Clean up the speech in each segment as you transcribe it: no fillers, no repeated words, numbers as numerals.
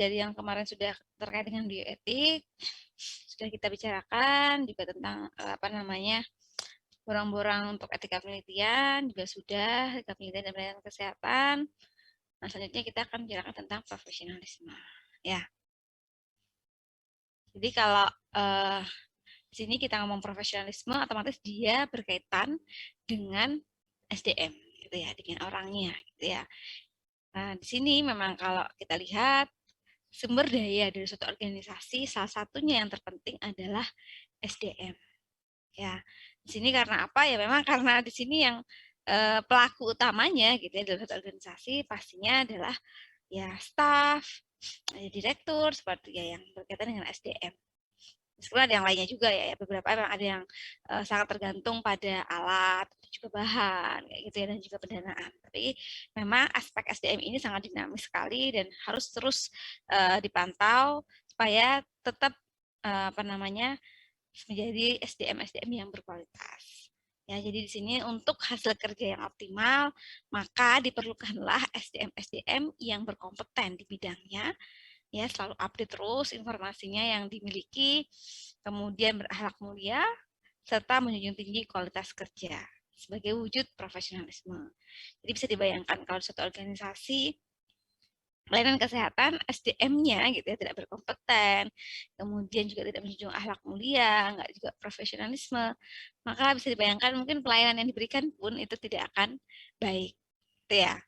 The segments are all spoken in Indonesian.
dari yang kemarin sudah terkait dengan bioetik, sudah kita bicarakan juga tentang apa namanya borang-borang untuk etika penelitian juga sudah, etika penelitian dan pelayanan kesehatan. Nah, selanjutnya kita akan bicarakan tentang profesionalisme. Ya, jadi kalau di sini kita ngomong profesionalisme, otomatis dia berkaitan dengan SDM, gitu ya, dengan orangnya, gitu ya. Nah, di sini memang kalau kita lihat sumber daya dari suatu organisasi, salah satunya yang terpenting adalah SDM. Ya, di sini karena apa? Ya memang karena di sini yang pelaku utamanya gitu ya dalam satu organisasi pastinya adalah ya staf, direktur seperti ya yang berkaitan dengan SDM. Meskipun ada yang lainnya juga ya, beberapa memang ada yang sangat tergantung pada alat, juga bahan, kayak gitu ya, dan juga pendanaan. Tapi memang aspek SDM ini sangat dinamis sekali dan harus terus dipantau supaya tetap apa namanya menjadi SDM-SDM yang berkualitas. Ya, jadi di sini untuk hasil kerja yang optimal, maka diperlukanlah SDM-SDM yang berkompeten di bidangnya, ya selalu update terus informasinya yang dimiliki, kemudian berakhlak mulia, serta menjunjung tinggi kualitas kerja sebagai wujud profesionalisme. Jadi bisa dibayangkan kalau suatu organisasi pelayanan kesehatan SDM-nya gitu ya tidak berkompeten, kemudian juga tidak menjunjung akhlak mulia, nggak juga profesionalisme, maka bisa dibayangkan mungkin pelayanan yang diberikan pun itu tidak akan baik, gitu ya.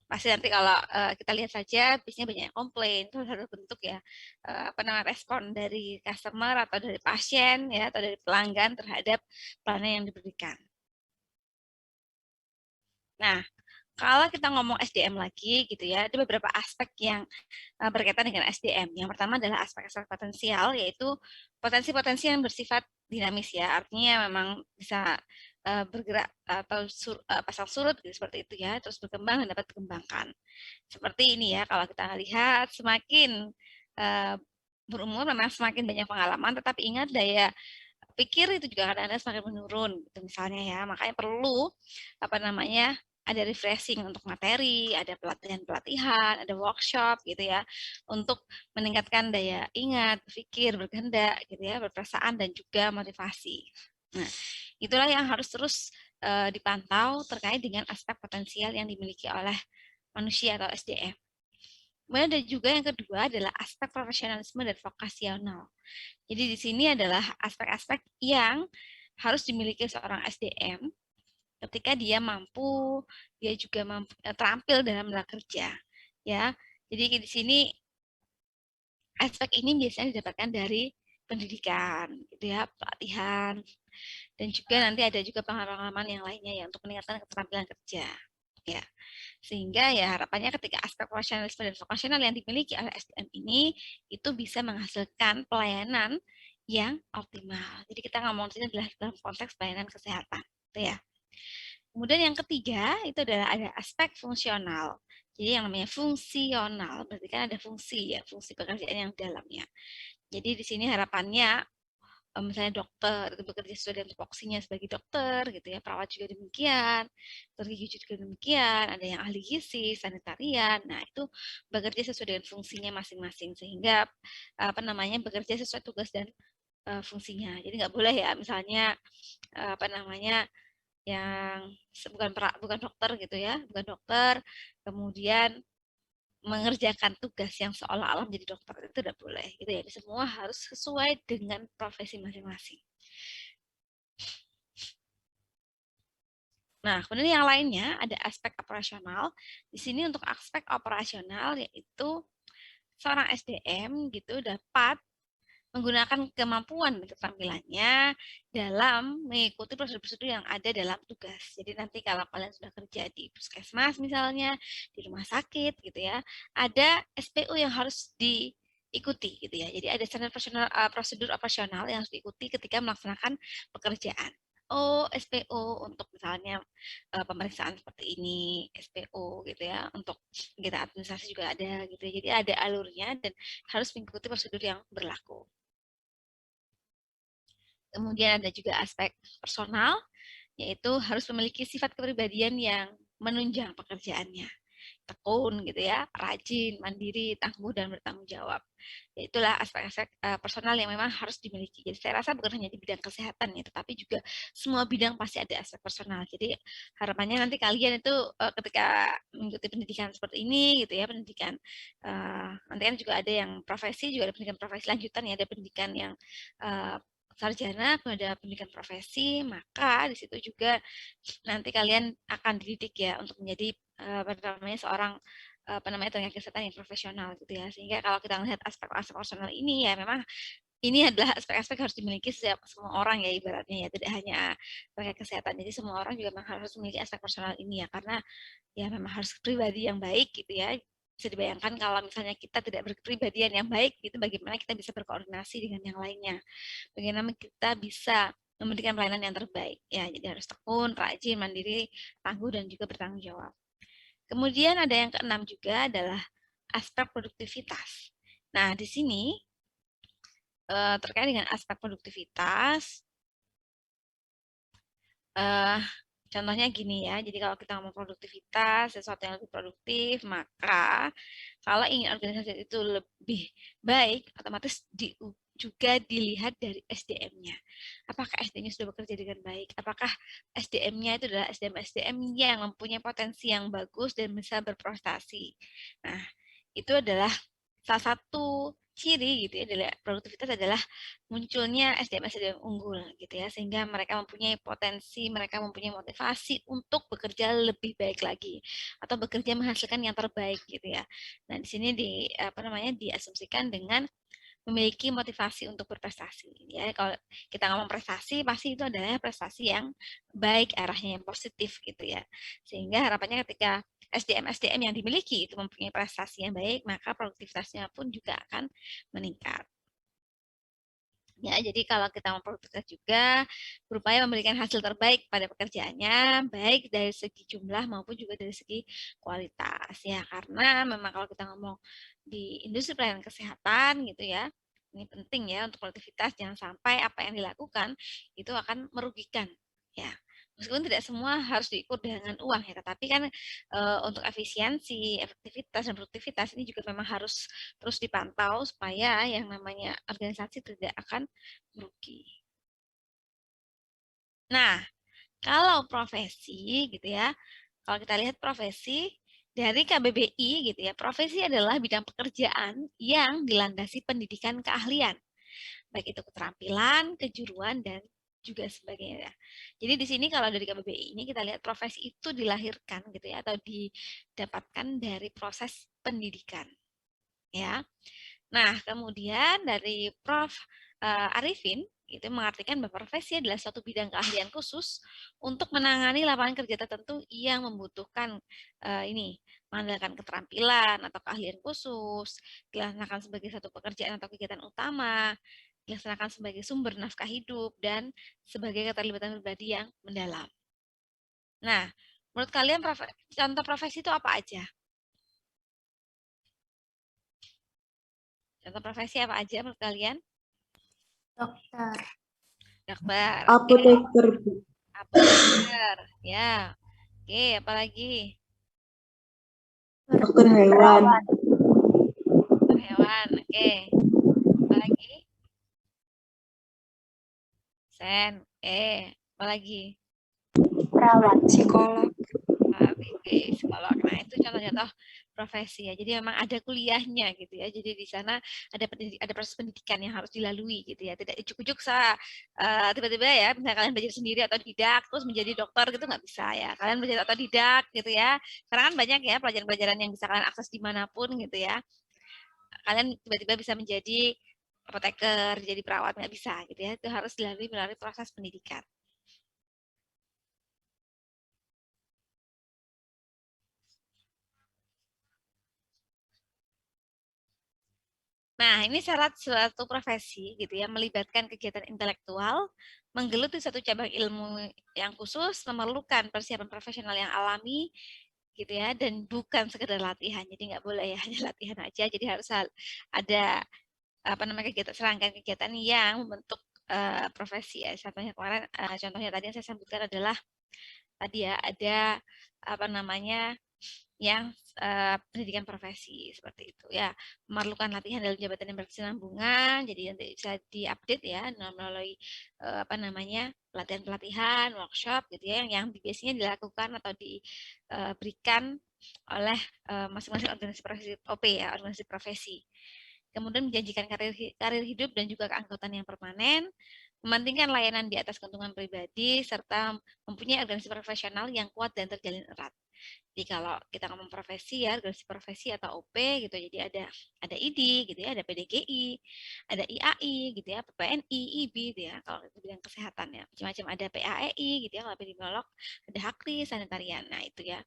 Pasti nanti kalau kita lihat saja biasanya banyak yang komplain, itu satu bentuk ya apa namanya respon dari customer atau dari pasien ya atau dari pelanggan terhadap pelayanan yang diberikan. Nah, kalau kita ngomong SDM lagi gitu ya, ada beberapa aspek yang berkaitan dengan SDM. Yang pertama adalah aspek-aspek potensial, yaitu potensi-potensi yang bersifat dinamis ya, artinya memang bisa bergerak atau pasang surut gitu, seperti itu ya, terus berkembang dan dapat dikembangkan. Seperti ini ya, kalau kita lihat semakin uh, berumur memang semakin banyak pengalaman, tetapi ingat daya pikir itu juga kadang-kadang semakin menurun, gitu misalnya ya, makanya perlu apa namanya ada refreshing untuk materi, ada pelatihan-pelatihan, ada workshop gitu ya, untuk meningkatkan daya ingat, berpikir, berkehendak gitu ya, berperasaan dan juga motivasi. Nah, itulah yang harus terus dipantau terkait dengan aspek potensial yang dimiliki oleh manusia atau SDM. Kemudian ada juga yang kedua adalah aspek profesionalisme dan vokasional. Jadi di sini adalah aspek-aspek yang harus dimiliki seorang SDM ketika dia mampu, dia juga mampu, terampil dalam bekerja, ya. Jadi di sini aspek ini biasanya didapatkan dari pendidikan, gitu ya, pelatihan, dan juga nanti ada juga pengalaman yang lainnya ya untuk meningkatkan keterampilan kerja, ya. Sehingga ya harapannya ketika aspek profesionalisme dan vokasional yang dimiliki oleh SDM ini itu bisa menghasilkan pelayanan yang optimal. Jadi kita ngomong di sini adalah dalam konteks pelayanan kesehatan, gitu ya. Kemudian yang ketiga itu adalah ada aspek fungsional. Jadi yang namanya fungsional berarti kan ada fungsi ya, fungsi pekerjaan yang dalamnya. Jadi di sini harapannya misalnya dokter itu bekerja sesuai dengan tupoksinya sebagai dokter gitu ya, perawat juga demikian, dokter gigi juga demikian, ada yang ahli gizi, sanitarian. Nah, itu bekerja sesuai dengan fungsinya masing-masing sehingga apa namanya bekerja sesuai tugas dan fungsinya. Jadi nggak boleh ya misalnya apa namanya yang bukan dokter gitu ya, bukan dokter, kemudian mengerjakan tugas yang seolah-olah menjadi dokter itu tidak boleh gitu ya. Semua harus sesuai dengan profesi masing-masing. Nah, kemudian yang lainnya ada aspek operasional. Di sini untuk aspek operasional yaitu seorang SDM gitu dapat menggunakan kemampuan dan keterampilannya dalam mengikuti prosedur-prosedur yang ada dalam tugas. Jadi nanti kalau kalian sudah kerja di puskesmas misalnya, di rumah sakit gitu ya, ada SPO yang harus diikuti gitu ya. Jadi ada standar prosedur operasional yang harus diikuti ketika melaksanakan pekerjaan. Oh, SPO untuk misalnya pemeriksaan seperti ini, SPO gitu ya, untuk kegiatan administrasi juga ada gitu ya. Jadi ada alurnya dan harus mengikuti prosedur yang berlaku. Kemudian ada juga aspek personal, yaitu harus memiliki sifat kepribadian yang menunjang pekerjaannya. tekun gitu ya, rajin, mandiri, tangguh dan bertanggung jawab. Itulah aspek-aspek personal yang memang harus dimiliki. Jadi saya rasa bukan hanya di bidang kesehatan ya, tetapi juga semua bidang pasti ada aspek personal. Jadi harapannya nanti kalian itu ketika mengikuti pendidikan seperti ini gitu ya, pendidikan nanti kan juga ada yang profesi, juga ada pendidikan profesi lanjutan ya, ada pendidikan yang sarjana, kemudian ada pendidikan profesi, maka di situ juga nanti kalian akan dididik ya untuk menjadi apa namanya seorang apa namanya tenaga kesehatan yang profesional gitu ya. Sehingga kalau kita melihat aspek-aspek personal ini ya memang ini adalah aspek-aspek harus dimiliki setiap semua orang ya ibaratnya ya, tidak hanya tenaga kesehatan. Jadi semua orang juga memang harus memiliki aspek personal ini ya karena ya memang harus pribadi yang baik gitu ya. Bisa dibayangkan kalau misalnya kita tidak berkepribadian yang baik, itu bagaimana kita bisa berkoordinasi dengan yang lainnya. Bagaimana kita bisa memberikan pelayanan yang terbaik. Ya, jadi harus tekun, rajin, mandiri, tangguh, dan juga bertanggung jawab. Kemudian ada yang keenam juga adalah aspek produktivitas. Nah, di sini terkait dengan aspek produktivitas, eh, contohnya gini ya, jadi kalau kita ngomong produktivitas, sesuatu yang lebih produktif, maka kalau ingin organisasi itu lebih baik, otomatis juga dilihat dari SDM-nya. Apakah SDM-nya sudah bekerja dengan baik? Apakah SDM-nya itu adalah SDM-SDM yang mempunyai potensi yang bagus dan bisa berprestasi? Nah, itu adalah salah satu ciri gitu ya adalah produktivitas adalah munculnya SDM-SDM unggul gitu ya sehingga mereka mempunyai potensi, mereka mempunyai motivasi untuk bekerja lebih baik lagi atau bekerja menghasilkan yang terbaik gitu ya. Nah, di sini di apa namanya diasumsikan dengan memiliki motivasi untuk berprestasi. Ya, kalau kita ngomong prestasi, pasti itu adalah prestasi yang baik, arahnya yang positif gitu ya. Sehingga harapannya ketika SDM-SDM yang dimiliki itu mempunyai prestasi yang baik, maka produktivitasnya pun juga akan meningkat. Ya, jadi kalau kita memproduktivitas juga berupaya memberikan hasil terbaik pada pekerjaannya, baik dari segi jumlah maupun juga dari segi kualitas. Ya, karena memang kalau kita ngomong di industri pelayanan kesehatan gitu ya, ini penting ya untuk produktivitas, jangan sampai apa yang dilakukan itu akan merugikan. Ya, meskipun tidak semua harus diukur dengan uang ya, tetapi kan untuk efisiensi, efektivitas dan produktivitas ini juga memang harus terus dipantau supaya yang namanya organisasi tidak akan merugi. Nah, kalau profesi gitu ya, kalau kita lihat profesi dari KBBI gitu ya, profesi adalah bidang pekerjaan yang dilandasi pendidikan keahlian, baik itu keterampilan, kejuruan dan juga sebagainya. Jadi di sini kalau dari KBBI ini kita lihat profesi itu dilahirkan gitu ya atau didapatkan dari proses pendidikan ya. Nah, kemudian dari Prof. Arifin itu mengartikan bahwa profesi adalah suatu bidang keahlian khusus untuk menangani lapangan kerja tertentu yang membutuhkan ini mengandalkan keterampilan atau keahlian khusus, dilaksanakan sebagai satu pekerjaan atau kegiatan utama, dilaksanakan sebagai sumber nafkah hidup dan sebagai keterlibatan pribadi yang mendalam. Nah, menurut kalian contoh profesi itu apa aja? Contoh profesi apa aja menurut kalian? Dokter. Dokter, oke. Apoteker, Bu. Apoteker, ya. Oke, apalagi? Dokter hewan. Dokter hewan, oke. Apalagi? Sen, apalagi? Perawat. Psikolog. Oke, psikolog. Nah, itu contoh-contoh profesi ya. Jadi memang ada kuliahnya gitu ya. Jadi di sana ada proses pendidikan yang harus dilalui gitu ya. Tidak ujuk-ujuk tiba-tiba ya, misalnya kalian belajar sendiri atau tidak terus menjadi dokter gitu nggak bisa ya. Kalian belajar otodidak gitu ya. Karena kan banyak ya pelajaran-pelajaran yang bisa kalian akses dimanapun gitu ya. Kalian tiba-tiba bisa menjadi apoteker, jadi perawat nggak bisa gitu ya. Itu harus dilalui melalui proses pendidikan. Nah, ini syarat suatu profesi gitu ya, melibatkan kegiatan intelektual, menggeluti satu cabang ilmu yang khusus, memerlukan persiapan profesional yang alami gitu ya, dan bukan sekedar latihan. Jadi nggak boleh ya hanya latihan aja. Jadi harus ada apa namanya kegiatan serangkaian kegiatan yang membentuk profesi ya. Contohnya kemarin, contohnya tadi yang saya sebutkan adalah tadi ya ada apa namanya yang pendidikan profesi seperti itu ya, memerlukan latihan dalam jabatan yang berkesinambungan, jadi nanti bisa diupdate ya melalui apa namanya pelatihan-pelatihan, workshop gitu ya yang biasanya dilakukan atau diberikan oleh masing-masing organisasi profesi OP ya, organisasi profesi. Kemudian menjanjikan karir hidup dan juga keanggotaan yang permanen, mementingkan layanan di atas keuntungan pribadi, serta mempunyai organisasi profesional yang kuat dan terjalin erat. Jadi kalau kita ngomong profesi ya, organisasi profesi atau OP gitu, jadi ada ID gitu ya, ada PDGI, ada IAI gitu ya, PPNI, IB gitu ya, kalau itu bidang kesehatan ya, macam-macam ada PAEI gitu ya, kalau epidemiolog, ada HAKRI, sanitarian. Nah, itu ya.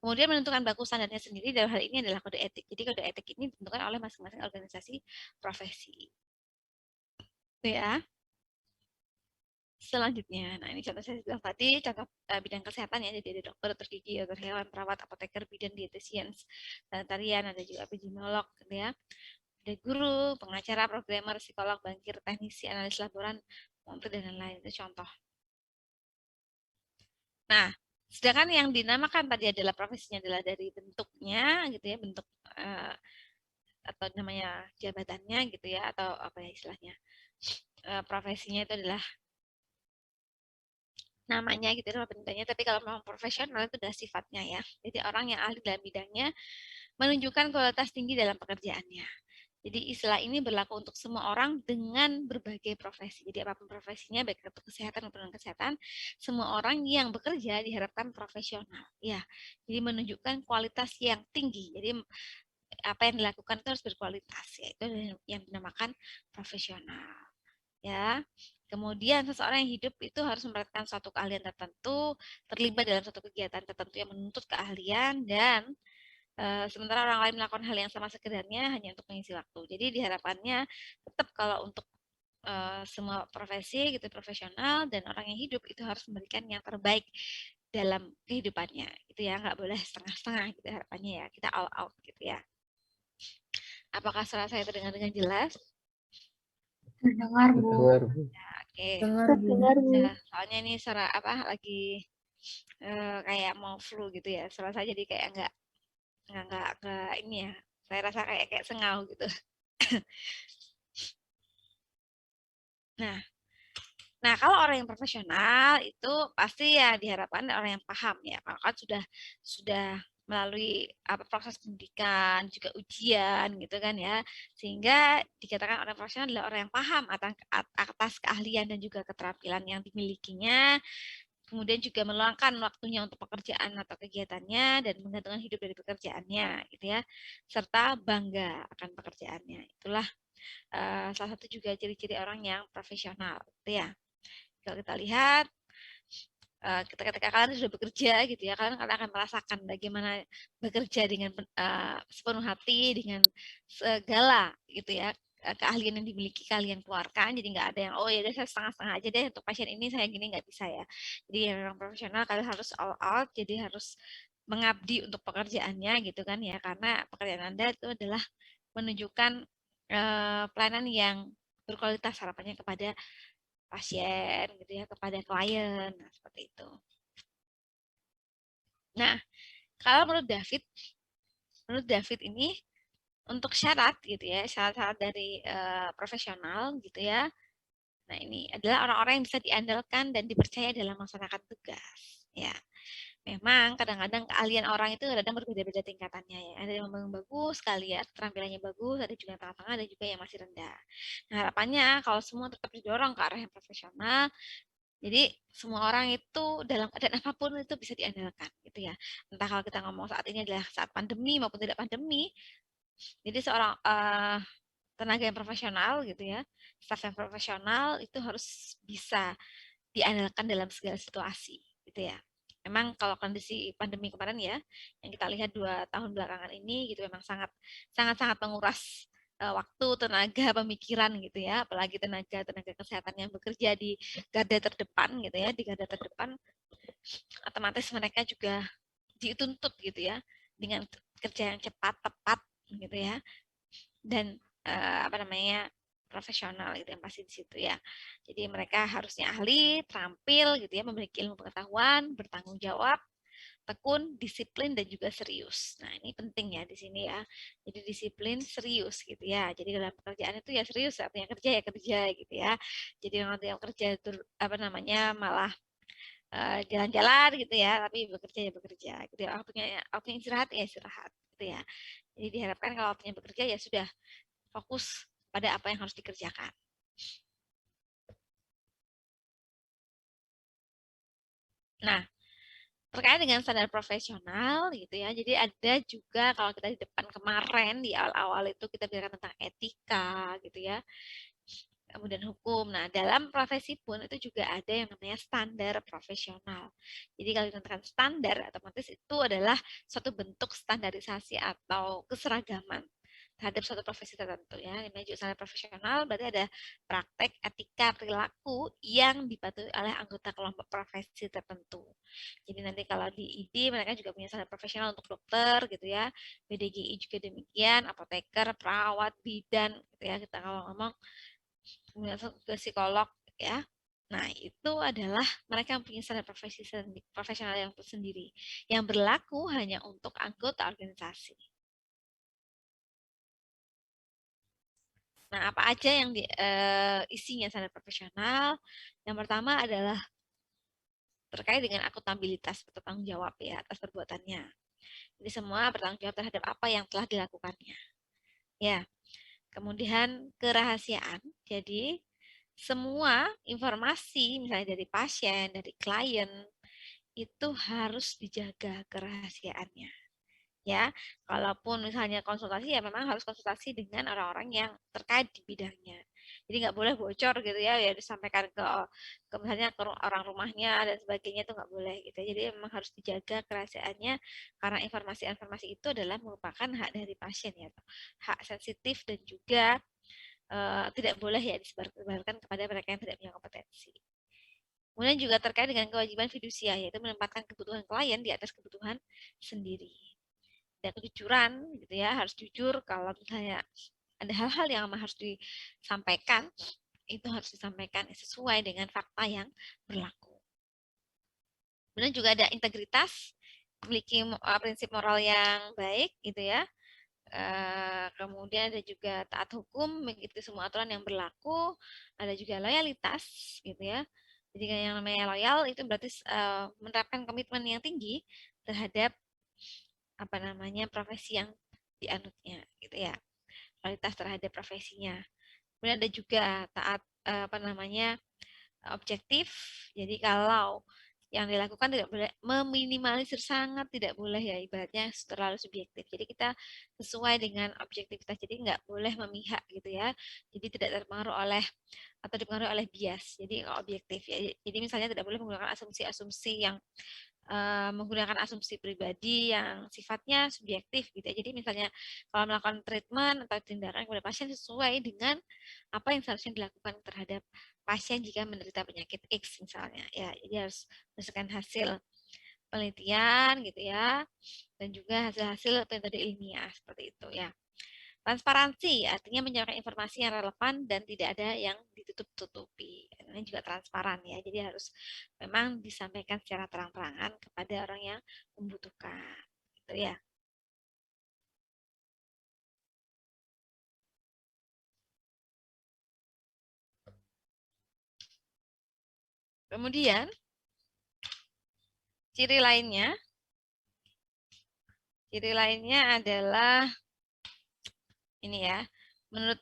Kemudian menentukan baku standarnya sendiri dalam hal ini adalah kode etik. Jadi kode etik ini ditentukan oleh masing-masing organisasi profesi. Itu ya. Selanjutnya, nah ini contoh saya bilang tadi, contoh bidang kesehatan ya, jadi ada dokter, dokter gigi, dokter hewan, perawat, apoteker, bidan, dietitian, sanitarian, ada juga epidemiolog, gitu ya. Ada guru, pengacara, programmer, psikolog, bankir, teknisi, analis laboran, montir, dan lain-lain. Itu contoh. Nah, sedangkan yang dinamakan tadi adalah profesinya adalah dari bentuknya, gitu ya, bentuk atau namanya jabatannya, gitu ya, atau apa ya istilahnya, profesinya itu adalah namanya gitu nama bentuknya, tapi kalau memang profesional itu adalah sifatnya ya. Jadi orang yang ahli dalam bidangnya menunjukkan kualitas tinggi dalam pekerjaannya. Jadi istilah ini berlaku untuk semua orang dengan berbagai profesi. Jadi apapun profesinya, baik itu kesehatan maupun kesehatan, semua orang yang bekerja diharapkan profesional. Ya, jadi menunjukkan kualitas yang tinggi. Jadi apa yang dilakukan itu harus berkualitas, yaitu yang dinamakan profesional. Ya, kemudian seseorang yang hidup itu harus memperhatikan suatu keahlian tertentu, terlibat dalam suatu kegiatan tertentu yang menuntut keahlian, dan sementara orang lain melakukan hal yang sama sekedarnya hanya untuk mengisi waktu. Jadi diharapkannya tetap kalau untuk semua profesi gitu profesional dan orang yang hidup itu harus memberikan yang terbaik dalam kehidupannya. Itu ya, nggak boleh setengah-setengah gitu harapannya ya. Kita all out gitu ya. Apakah suara saya terdengar dengan jelas? Terdengar, Bu. Dengar, Bu. Oke. Terdengar, Bu. Nah, soalnya ini suara apa lagi kayak mau flu gitu ya. Suara saya jadi kayak nggak ini ya. Saya rasa kayak sengau gitu. Nah, nah kalau orang yang profesional itu pasti ya diharapkan orang yang paham ya. Kalau kan sudah melalui apa proses pendidikan juga ujian gitu kan ya, sehingga dikatakan orang profesional adalah orang yang paham atas keahlian dan juga keterampilan yang dimilikinya, kemudian juga meluangkan waktunya untuk pekerjaan atau kegiatannya dan menggantungkan hidup dari pekerjaannya gitu ya, serta bangga akan pekerjaannya. Itulah salah satu juga ciri-ciri orang yang profesional gitu ya. Kalau kita lihat ketika kalian sudah bekerja gitu ya, kalian akan merasakan bagaimana bekerja dengan sepenuh hati, dengan segala gitu ya keahlian yang dimiliki kalian keluarkan. Jadi nggak ada yang oh ya udah saya setengah-setengah aja deh untuk pasien ini, saya gini, nggak bisa ya. Jadi yang memang profesional kalian harus all out, jadi harus mengabdi untuk pekerjaannya gitu kan ya, karena pekerjaan Anda itu adalah menunjukkan pelayanan yang berkualitas harapannya kepada pasien gitu ya, kepada klien, nah, seperti itu. Nah, kalau menurut David ini untuk syarat gitu ya, syarat-syarat dari profesional gitu ya. Nah, ini adalah orang-orang yang bisa diandalkan dan dipercaya dalam melaksanakan tugas. Ya, memang kadang-kadang keahlian orang itu kadang berbeda-beda tingkatannya ya. Ada yang memang bagus sekali ya, keterampilannya bagus, ada juga yang tengah-tengah, ada juga yang masih rendah. Nah, harapannya kalau semua tetap didorong ke arah yang profesional, jadi semua orang itu dalam keadaan apapun itu bisa diandalkan gitu ya. Entah kalau kita ngomong saat ini adalah saat pandemi maupun tidak pandemi. Jadi seorang tenaga yang profesional gitu ya, staf yang profesional itu harus bisa diandalkan dalam segala situasi gitu ya. Memang kalau kondisi pandemi kemarin ya, yang kita lihat 2 tahun belakangan ini gitu memang sangat sangat menguras waktu, tenaga, pemikiran gitu ya, apalagi tenaga kesehatan yang bekerja di garda terdepan gitu ya, di garda terdepan otomatis mereka juga dituntut gitu ya dengan kerja yang cepat, tepat gitu ya, dan apa namanya profesional gitu yang pasti di situ ya. Jadi mereka harusnya ahli, terampil gitu ya, memiliki ilmu pengetahuan, bertanggung jawab, tekun, disiplin, dan juga serius. Nah, ini penting ya di sini ya. Jadi disiplin, serius gitu ya. Jadi dalam pekerjaan itu ya serius, artinya kerja ya kerja gitu ya. Jadi yang kerja itu apa namanya malah jalan-jalan gitu ya, tapi bekerja ya bekerja gitu ya. Waktunya istirahat ya istirahat gitu ya. Jadi diharapkan kalau waktunya bekerja ya sudah fokus pada apa yang harus dikerjakan. Nah, terkait dengan standar profesional gitu ya. Jadi ada juga kalau kita di depan kemarin di awal-awal itu kita bicara tentang etika gitu ya. Kemudian hukum. Nah, dalam profesi pun itu juga ada yang namanya standar profesional. Jadi kalau dikatakan standar, otomatis itu adalah suatu bentuk standarisasi atau keseragaman terhadap suatu profesi tertentu ya. Namanya juga standar profesional berarti ada praktek etika perilaku yang dipatuhi oleh anggota kelompok profesi tertentu. Jadi nanti kalau di ID mereka juga punya standar profesional untuk dokter gitu ya. BDGI juga demikian, apoteker, perawat, bidan gitu ya. Kita kalau ngomong kemudian ke psikolog ya. Nah, itu adalah mereka yang punya standar profesi profesional yang sendiri yang berlaku hanya untuk anggota organisasi. Nah, apa aja yang isinya standar profesional? Yang pertama adalah terkait dengan akuntabilitas bertanggung jawab ya atas perbuatannya. Jadi semua bertanggung jawab terhadap apa yang telah dilakukannya. Ya, kemudian kerahasiaan. Jadi semua informasi misalnya dari pasien, dari klien itu harus dijaga kerahasiaannya. Ya, kalaupun misalnya konsultasi ya memang harus konsultasi dengan orang-orang yang terkait di bidangnya. Jadi nggak boleh bocor gitu ya disampaikan ke misalnya ke orang rumahnya dan sebagainya itu nggak boleh gitu. Jadi memang harus dijaga kerahasiaannya karena informasi-informasi itu adalah merupakan hak dari pasien ya, hak sensitif dan juga tidak boleh ya disebarkan kepada mereka yang tidak punya kompetensi. Kemudian juga terkait dengan kewajiban fidusia, yaitu menempatkan kebutuhan klien di atas kebutuhan sendiri. Dan kejujuran, gitu ya, harus jujur kalau misalnya ada hal-hal yang harus disampaikan, itu harus disampaikan sesuai dengan fakta yang berlaku. Kemudian juga ada integritas, memiliki prinsip moral yang baik, gitu ya. Kemudian ada juga taat hukum, mengikuti semua aturan yang berlaku. Ada juga loyalitas, gitu ya. Jadi yang namanya loyal itu berarti menerapkan komitmen yang tinggi terhadap apa namanya profesi yang dianutnya, gitu ya. Loyalitas terhadap profesinya. Kemudian ada juga taat apa namanya objektif. Jadi kalau yang dilakukan tidak boleh meminimalisir, sangat tidak boleh ya ibaratnya terlalu subjektif. Jadi kita sesuai dengan objektivitas. Jadi nggak boleh memihak gitu ya. Jadi tidak terpengaruh oleh atau dipengaruhi oleh bias. Jadi objektif ya. Jadi misalnya tidak boleh menggunakan asumsi-asumsi yang menggunakan asumsi pribadi yang sifatnya subjektif gitu ya. Jadi misalnya kalau melakukan treatment atau tindakan kepada pasien sesuai dengan apa yang seharusnya dilakukan terhadap pasien jika menderita penyakit X misalnya ya. Jadi harus berdasarkan hasil penelitian gitu ya dan juga hasil-hasil metode ilmiah seperti itu ya. Transparansi artinya menyampaikan informasi yang relevan dan tidak ada yang ditutup-tutupi. Ini juga transparan ya. Jadi harus memang disampaikan secara terang-terangan kepada orang yang membutuhkan. Gitu ya. Kemudian ciri lainnya, ciri lainnya adalah ini ya. Menurut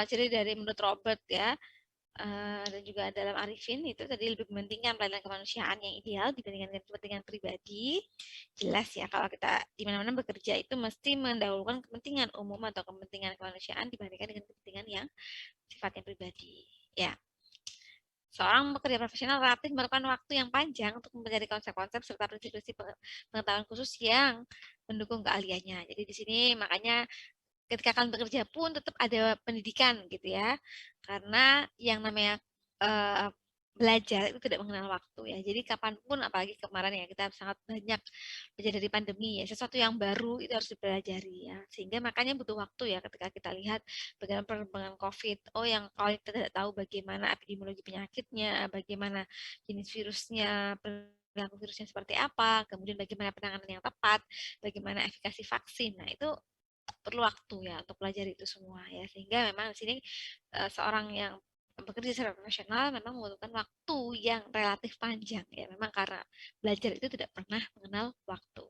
ciri dari menurut Robert ya, dan juga dalam Arifin itu tadi lebih mementingkan pelayanan kemanusiaan yang ideal dibandingkan dengan kepentingan pribadi. Jelas ya kalau kita di mana-mana bekerja itu mesti mendahulukan kepentingan umum atau kepentingan kemanusiaan dibandingkan dengan kepentingan yang sifatnya pribadi. Ya, seorang pekerja profesional relatif memerlukan waktu yang panjang untuk mempelajari konsep-konsep serta prinsip-prinsip pengetahuan khusus yang mendukung keahliannya. Jadi di sini makanya ketika kalian bekerja pun tetap ada pendidikan gitu ya. Karena yang namanya uh, belajar itu tidak mengenal waktu ya. Jadi kapanpun apalagi kemarin ya kita sangat banyak belajar dari pandemi ya. Sesuatu yang baru itu harus dipelajari ya. Sehingga makanya butuh waktu ya ketika kita lihat bagaimana perkembangan COVID. Oh yang kalau kita tidak tahu bagaimana epidemiologi penyakitnya, bagaimana jenis virusnya, perilaku virusnya seperti apa, kemudian bagaimana penanganan yang tepat, bagaimana efikasi vaksin. Nah, itu perlu waktu ya untuk belajar itu semua ya. Sehingga memang di sini seorang yang bekerja secara profesional memang membutuhkan waktu yang relatif panjang ya. Memang karena belajar itu tidak pernah mengenal waktu.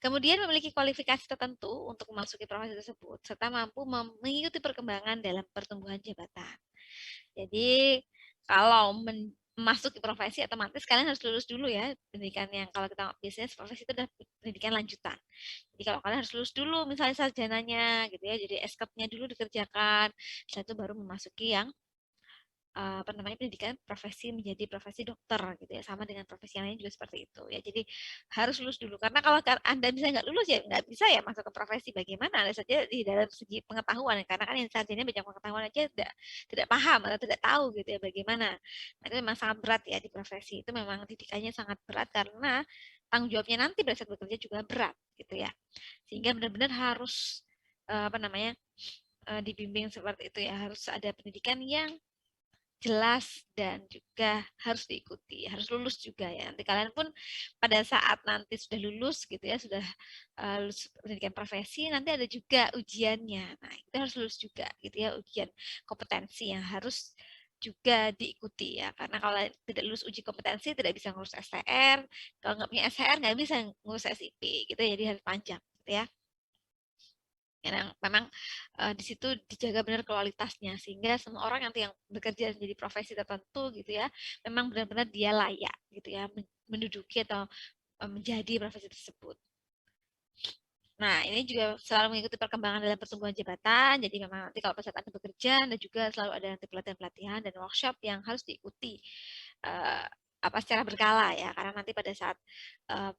Kemudian memiliki kualifikasi tertentu untuk memasuki profesi tersebut, serta mampu mengikuti perkembangan dalam pertumbuhan jabatan. Jadi, kalau memasuki profesi otomatis kalian harus lulus dulu ya pendidikan yang kalau kita biasanya profesi itu adalah pendidikan lanjutan. Jadi kalau kalian harus lulus dulu misalnya sarjananya gitu ya, jadi S-Corp-nya dulu dikerjakan, setelah itu baru memasuki yang apa namanya pendidikan profesi menjadi profesi dokter gitu ya, sama dengan profesi yang lain juga seperti itu ya. Jadi harus lulus dulu karena kalau Anda bisa nggak lulus ya nggak bisa ya masuk ke profesi. Bagaimana Anda saja di dalam segi pengetahuan karena kan yang sarjana banyak pengetahuan aja tidak paham atau tidak tahu gitu ya bagaimana. Nah, itu memang sangat berat ya di profesi itu, memang didikannya sangat berat karena tanggung jawabnya nanti pada saat bekerja juga berat gitu ya, sehingga benar-benar harus apa namanya dibimbing seperti itu ya, harus ada pendidikan yang jelas dan juga harus diikuti, harus lulus juga ya. Nanti kalian pun pada saat nanti sudah lulus gitu ya, sudah lulus pendidikan profesi, nanti ada juga ujiannya. Nah, itu harus lulus juga gitu ya, ujian kompetensi yang harus juga diikuti ya. Karena kalau tidak lulus uji kompetensi tidak bisa ngurus STR, kalau nggak punya STR nggak bisa ngurus SIP gitu ya, jadi harus panjang gitu ya. Yang memang di situ dijaga benar kualitasnya sehingga semua orang nanti yang bekerja menjadi profesi tertentu gitu ya memang benar-benar dia layak gitu ya menduduki atau menjadi profesi tersebut. Nah, ini juga selalu mengikuti perkembangan dalam pertumbuhan jabatan. Jadi memang nanti kalau pada saat Anda bekerja, dan juga selalu ada nanti pelatihan-pelatihan dan workshop yang harus diikuti apa secara berkala ya. Karena nanti pada saat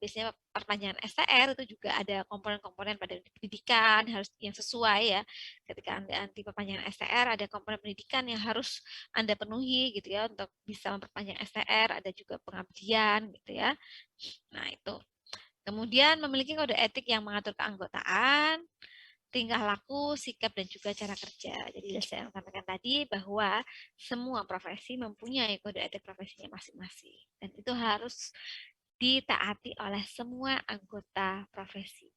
biasanya perpanjangan STR itu juga ada komponen-komponen pada pendidikan harus yang sesuai ya. Ketika Anda nanti perpanjangan STR ada komponen pendidikan yang harus Anda penuhi gitu ya untuk bisa memperpanjang STR, ada juga pengabdian gitu ya. Nah, itu. Kemudian memiliki kode etik yang mengatur keanggotaan, tingkah laku, sikap, dan juga cara kerja. Jadi saya sampaikan tadi bahwa semua profesi mempunyai kode etik profesinya masing-masing. Dan itu harus ditaati oleh semua anggota profesi.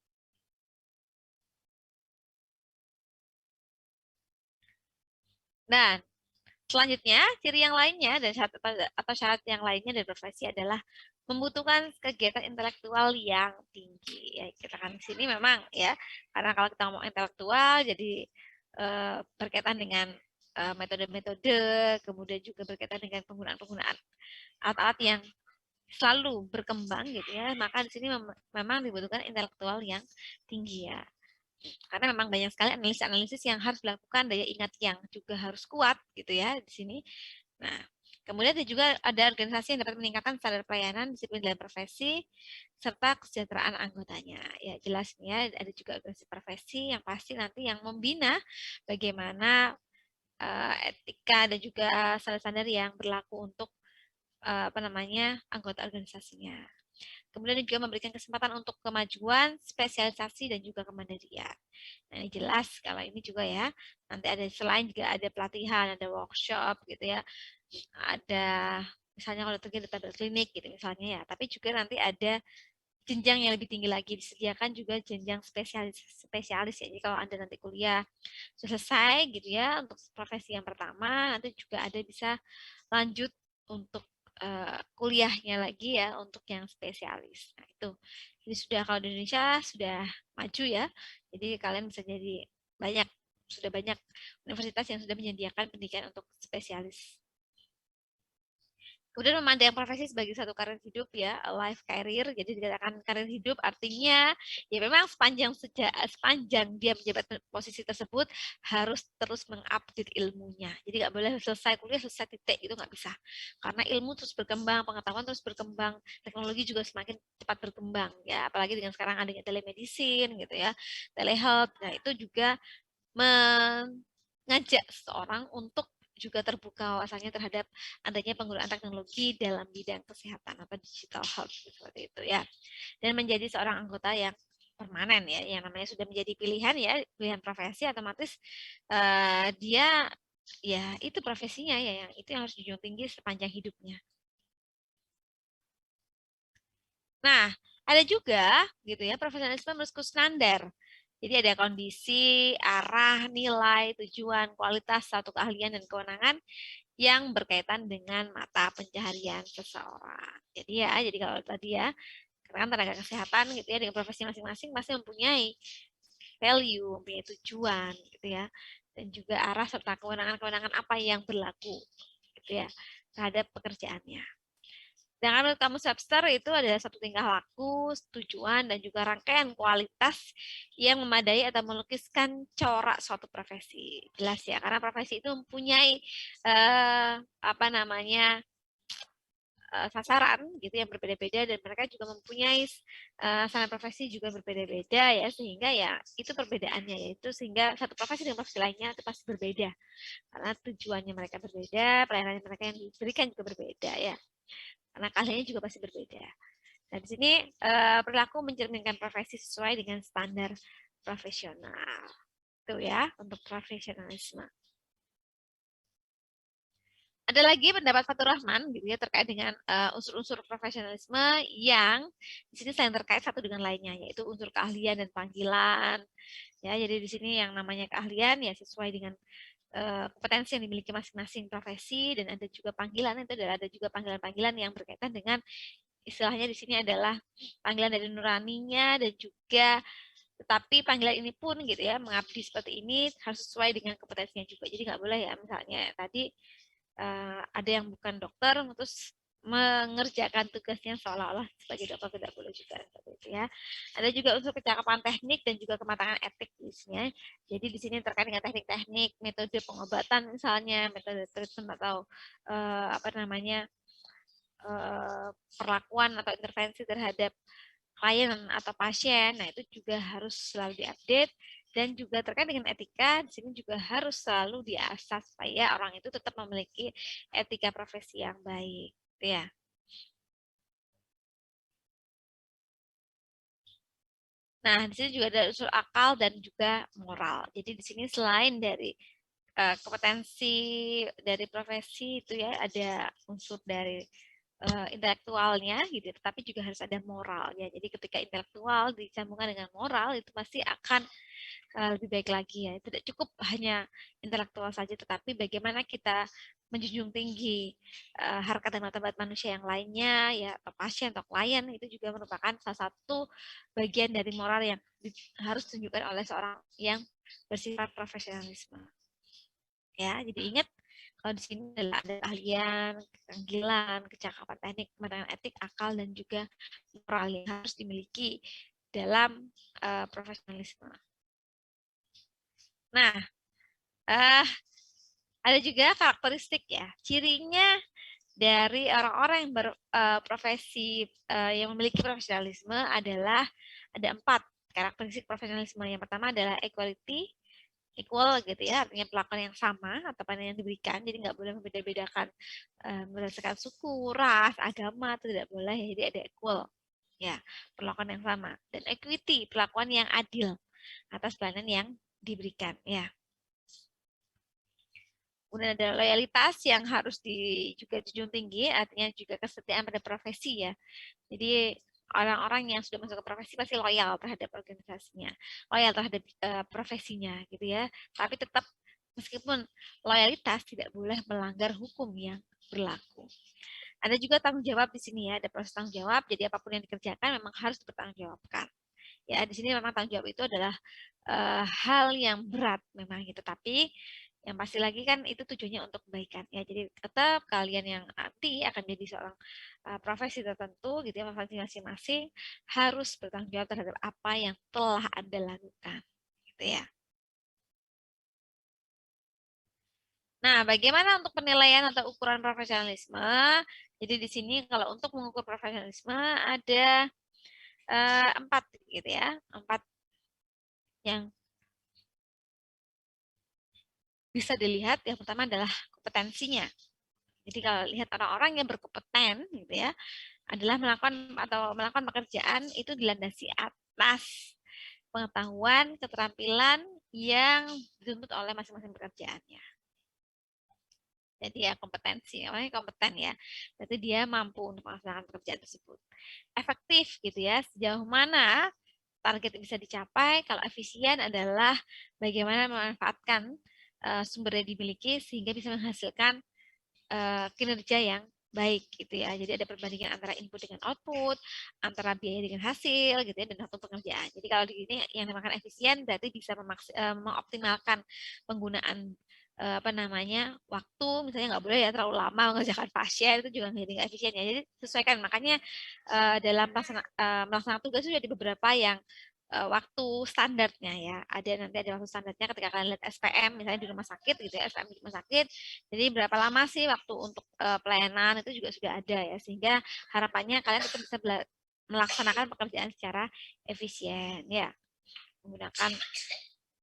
Dan selanjutnya, ciri yang lainnya dan syarat atau syarat yang lainnya dari profesi adalah membutuhkan kegiatan intelektual yang tinggi. Ya, kita kan di sini memang ya, karena kalau kita ngomong intelektual, jadi berkaitan dengan metode-metode, kemudian juga berkaitan dengan penggunaan-penggunaan alat-alat yang selalu berkembang gitu ya, maka di sini memang dibutuhkan intelektual yang tinggi ya. Karena memang banyak sekali analisis-analisis yang harus dilakukan, daya ingat yang juga harus kuat gitu ya di sini. Nah, kemudian juga ada organisasi yang dapat meningkatkan standar pelayanan, disiplin dalam profesi, serta kesejahteraan anggotanya. Ya, jelas ya, ada juga organisasi profesi yang pasti nanti yang membina bagaimana etika dan juga standar-standar yang berlaku untuk apa namanya anggota organisasinya. Kemudian juga memberikan kesempatan untuk kemajuan, spesialisasi, dan juga kemandirian. Nah, ini jelas kalau ini juga ya. Nanti ada selain juga ada pelatihan, ada workshop gitu ya. Ada misalnya kalau terjadi tabel klinik gitu misalnya ya. Tapi juga nanti ada jenjang yang lebih tinggi lagi, disediakan juga jenjang spesialis ya. Jadi kalau Anda nanti kuliah sudah selesai gitu ya untuk profesi yang pertama, nanti juga ada bisa lanjut untuk kuliahnya lagi ya untuk yang spesialis. Nah, itu. Jadi sudah kalau di Indonesia sudah maju ya. Jadi kalian bisa jadi banyak sudah banyak universitas yang sudah menyediakan pendidikan untuk spesialis. Kemudian memandang profesi sebagai satu karir hidup ya, a life career. Jadi dikatakan karir hidup artinya ya memang sepanjang dia menjabat posisi tersebut harus terus mengupdate ilmunya. Jadi nggak boleh selesai kuliah selesai titik itu nggak bisa. Karena ilmu terus berkembang, pengetahuan terus berkembang, teknologi juga semakin cepat berkembang ya. Apalagi dengan sekarang adanya telemedicine gitu ya, telehealth. Nah itu juga mengajak seseorang untuk juga terbuka wawasannya terhadap adanya penggunaan teknologi dalam bidang kesehatan atau digital health seperti itu ya. Dan menjadi seorang anggota yang permanen ya, yang namanya sudah menjadi pilihan ya, pilihan profesi otomatis dia ya itu profesinya ya, yang itu yang harus dijunjung tinggi sepanjang hidupnya. Nah, ada juga gitu ya profesionalisme menurut standar. Jadi ada kondisi, arah, nilai, tujuan, kualitas satu keahlian dan kewenangan yang berkaitan dengan mata pencaharian seseorang. Jadi kalau tadi ya, karena kan tenaga kesehatan gitu ya dengan profesi masing-masing masih mempunyai value, mempunyai tujuan gitu ya. Dan juga arah serta kewenangan-kewenangan apa yang berlaku gitu ya terhadap pekerjaannya. Sedangkan menurut kamus Webster itu adalah satu tingkah laku, tujuan, dan juga rangkaian kualitas yang memadai atau melukiskan corak suatu profesi. Jelas ya, karena profesi itu mempunyai apa namanya sasaran gitu yang berbeda-beda dan mereka juga mempunyai sasaran profesi juga berbeda-beda ya sehingga ya itu perbedaannya yaitu sehingga satu profesi dengan profesi lainnya itu pasti berbeda karena tujuannya mereka berbeda, pelayanan mereka yang diberikan juga berbeda ya karena keahliannya juga pasti berbeda. Nah, di sini perilaku mencerminkan profesi sesuai dengan standar profesional. Itu ya untuk profesionalisme. Ada lagi pendapat Fatur Rahman gitu ya terkait dengan unsur-unsur profesionalisme yang di sini saling terkait satu dengan lainnya yaitu unsur keahlian dan panggilan. Ya, jadi di sini yang namanya keahlian ya sesuai dengan kompetensi yang dimiliki masing-masing profesi dan ada juga panggilan itu adalah ada juga panggilan-panggilan yang berkaitan dengan istilahnya di sini adalah panggilan dari nuraninya dan juga tetapi panggilan ini pun gitu ya mengabdi seperti ini harus sesuai dengan kompetensinya juga jadi nggak boleh ya misalnya tadi ada yang bukan dokter terus mengerjakan tugasnya seolah-olah sebagai dokter tidak boleh juga seperti itu ya. Ada juga unsur kecakapan teknik dan juga kematangan etik di sini. Jadi di sini terkait dengan teknik-teknik, metode pengobatan misalnya, metode treatment atau apa namanya perlakuan atau intervensi terhadap klien atau pasien. Nah, itu juga harus selalu diupdate dan juga terkait dengan etika di sini juga harus selalu diasah supaya orang itu tetap memiliki etika profesi yang baik, gitu ya. Nah, di sini juga ada unsur akal dan juga moral. Jadi di sini selain dari kompetensi dari profesi itu ya ada unsur dari intelektualnya gitu, tetapi juga harus ada moral ya. Jadi ketika intelektual disambungkan dengan moral itu pasti akan lebih baik lagi ya. Tidak cukup hanya intelektual saja, tetapi bagaimana kita menjunjung tinggi harkat dan martabat manusia yang lainnya ya atau pasien atau klien itu juga merupakan salah satu bagian dari moral yang harus ditunjukkan oleh seorang yang bersifat profesionalisme. Ya, jadi ingat kalau di sini adalah ada keahlian, keterampilan, kecakapan teknik, kematangan etik, akal dan juga moral yang harus dimiliki dalam profesionalisme. Nah, uh, ada juga karakteristik ya, cirinya dari orang-orang yang berprofesi yang memiliki profesionalisme adalah ada 4 karakteristik profesionalisme. Yang pertama adalah equality, equal gitu ya, artinya perlakuan yang sama atau yang diberikan, jadi nggak boleh membeda-bedakan berdasarkan suku, ras, agama, itu tidak boleh, jadi ada equal, ya perlakuan yang sama. Dan equity, perlakuan yang adil atas pelayanan yang diberikan, ya. Kemudian ada loyalitas yang harus juga dijunjung tinggi, artinya juga kesetiaan pada profesi ya. Jadi orang-orang yang sudah masuk ke profesi pasti loyal terhadap organisasinya, loyal terhadap profesinya gitu ya. Tapi tetap meskipun loyalitas tidak boleh melanggar hukum yang berlaku. Ada juga tanggung jawab di sini ya, ada proses tanggung jawab. Jadi apapun yang dikerjakan memang harus dipertanggungjawabkan. Ya, di sini memang tanggung jawab itu adalah hal yang berat memang gitu. Tapi yang pasti lagi kan itu tujuannya untuk kebaikan ya. Jadi tetap kalian yang nanti akan jadi seorang profesi tertentu gitu ya, profesi masing-masing harus bertanggung jawab terhadap apa yang telah Anda lakukan gitu ya. Nah, bagaimana untuk penilaian atau ukuran profesionalisme? Jadi di sini kalau untuk mengukur profesionalisme ada 4 gitu ya, 4 yang bisa dilihat. Yang pertama adalah kompetensinya. Jadi kalau lihat orang-orang yang berkompeten gitu ya, adalah melakukan pekerjaan itu dilandasi atas pengetahuan, keterampilan yang dituntut oleh masing-masing pekerjaannya. Jadi ya kompetensi, namanya kompeten ya. Berarti dia mampu untuk melaksanakan pekerjaan tersebut. Efektif gitu ya, sejauh mana target bisa dicapai. Kalau efisien adalah bagaimana memanfaatkan sumber yang dimiliki sehingga bisa menghasilkan kinerja yang baik gitu ya. Jadi ada perbandingan antara input dengan output, antara biaya dengan hasil gitu ya, dan waktu pengerjaan. Jadi kalau di sini yang dinamakan efisien berarti bisa mengoptimalkan penggunaan apa namanya waktu, misalnya nggak boleh ya terlalu lama mengerjakan pasien, itu juga nggak efisien ya. Jadi sesuaikan, makanya dalam melaksanakan tugas itu ada beberapa yang waktu standarnya ya. Nanti ada waktu standarnya ketika kalian lihat SPM misalnya di rumah sakit gitu ya, SPM di rumah sakit. Jadi berapa lama sih waktu untuk pelayanan itu juga sudah ada ya, sehingga harapannya kalian tetap bisa melaksanakan pekerjaan secara efisien ya, menggunakan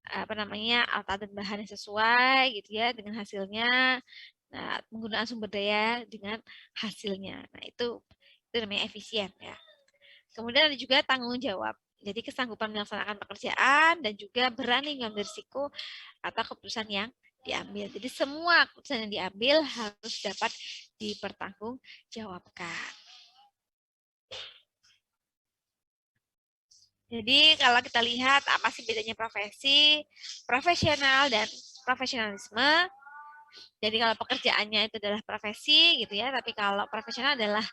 apa namanya alat dan bahan yang sesuai gitu ya dengan hasilnya. Nah, menggunakan sumber daya dengan hasilnya. Nah, itu namanya efisien ya. Kemudian ada juga tanggung jawab. Jadi kesanggupan melaksanakan pekerjaan dan juga berani mengambil risiko atau keputusan yang diambil. Jadi semua keputusan yang diambil harus dapat dipertanggungjawabkan. Jadi kalau kita lihat apa sih bedanya profesi, profesional dan profesionalisme. Jadi kalau pekerjaannya itu adalah profesi gitu ya, tapi kalau profesional adalah